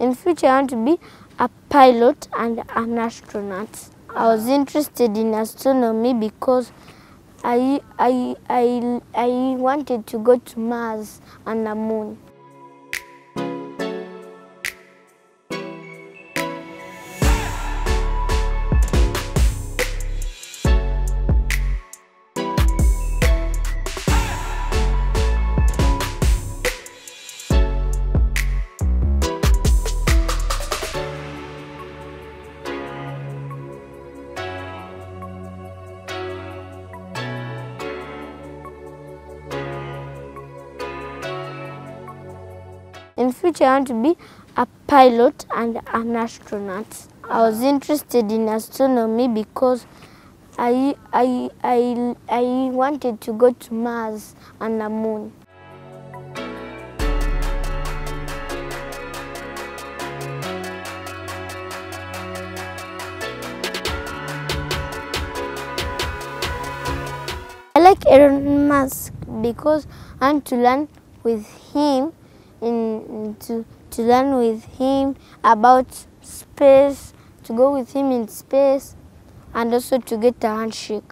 In future, I want to be a pilot and an astronaut. I was interested in astronomy because I wanted to go to Mars and the moon. In future, I want to be a pilot and an astronaut. I was interested in astronomy because I wanted to go to Mars and the moon. I like Elon Musk because I want to learn with him to learn with him about space, to go with him in space, and also to get a handshake.